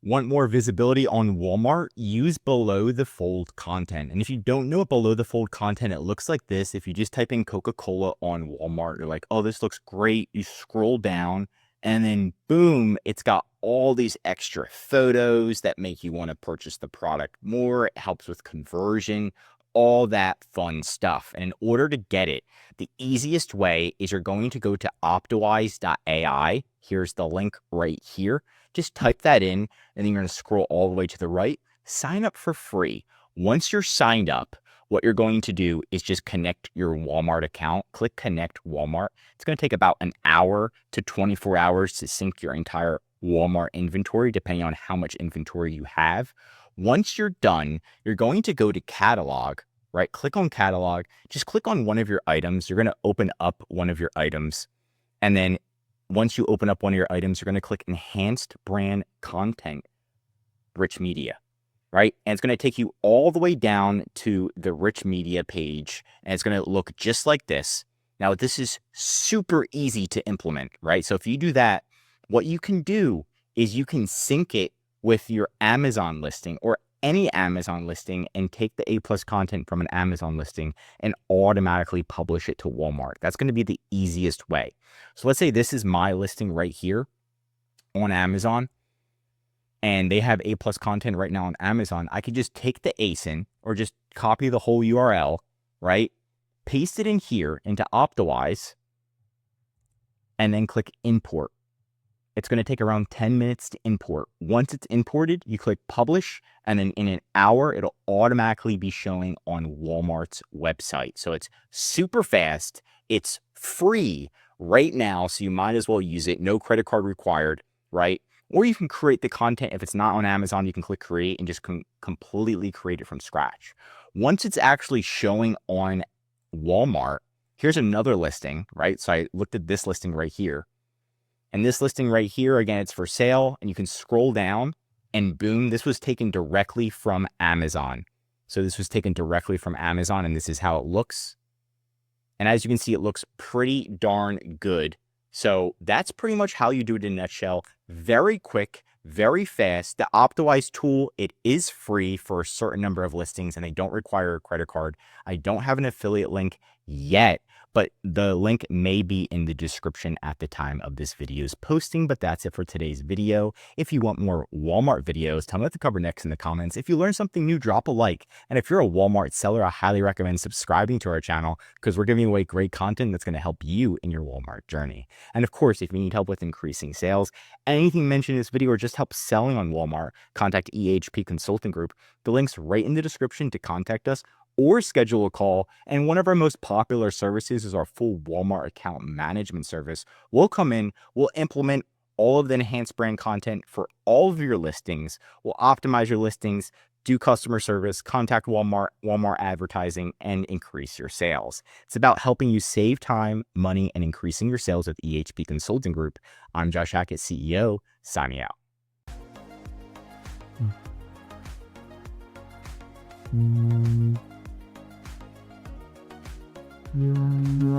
Want more visibility on Walmart? Use below the fold content. And if you don't know what below the fold content, it looks like this. If you just type in Coca-Cola on Walmart, you're like, oh, this looks great. You scroll down and then boom, it's got all these extra photos that make you want to purchase the product more. It helps with conversion, all that fun stuff. And in order to get it, the easiest way is you're going to go to optimize.ai. Here's the link right here. Just type that in, and then you're going to scroll all the way to the right. Sign up for free. Once you're signed up, what you're going to do is just connect your Walmart account. Click Connect Walmart. It's going to take about an hour to 24 hours to sync your entire Walmart inventory, depending on how much inventory you have. Once you're done, you're going to go to Catalog, right? Click on Catalog. Just click on one of your items. You're going to open up one of your items, and then once you open up one of your items, you're going to click Enhanced Brand Content, Rich Media, right? And it's going to take you all the way down to the Rich Media page, and it's going to look just like this. Now, this is super easy to implement, right? So if you do that, what you can do is you can sync it with your Amazon listing or any Amazon listing and take the A+ content from an Amazon listing and automatically publish it to Walmart. That's going to be the easiest way. So let's say this is my listing right here on Amazon, and they have A+ content right now on Amazon. I could just take the ASIN or just copy the whole URL, right? Paste it in here into Optimize, and then click Import. It's going to take around 10 minutes to import. Once it's imported, you click publish, and then in an hour, it'll automatically be showing on Walmart's website. So it's super fast. It's free right now, so you might as well use it. No credit card required, right? Or you can create the content. If it's not on Amazon, you can click create and just completely create it from scratch. Once it's actually showing on Walmart, here's another listing, right? So I looked at this listing right here. And this listing right here, again, it's for sale, and you can scroll down and boom, this was taken directly from Amazon. So this was taken directly from Amazon, and this is how it looks. And as you can see, it looks pretty darn good. So that's pretty much how you do it in a nutshell. Very quick, very fast. The Optimize tool, it is free for a certain number of listings, and they don't require a credit card. I don't have an affiliate link yet, but the link may be in the description at the time of this video's posting. But that's it for today's video. If you want more Walmart videos, tell me what to cover next in the comments. If you learned something new, drop a like. And if you're a Walmart seller, I highly recommend subscribing to our channel, because we're giving away great content that's going to help you in your Walmart journey. And of course, if you need help with increasing sales, anything mentioned in this video, or just help selling on Walmart, contact EHP Consulting Group. The link's right in the description to contact us or schedule a call. And one of our most popular services is our full Walmart account management service. We'll come in, we'll implement all of the enhanced brand content for all of your listings. We'll optimize your listings, do customer service, contact Walmart, Walmart advertising, and increase your sales. It's about helping you save time, money, and increasing your sales with EHP Consulting Group. I'm Josh Hackett, CEO, signing out. Yeah.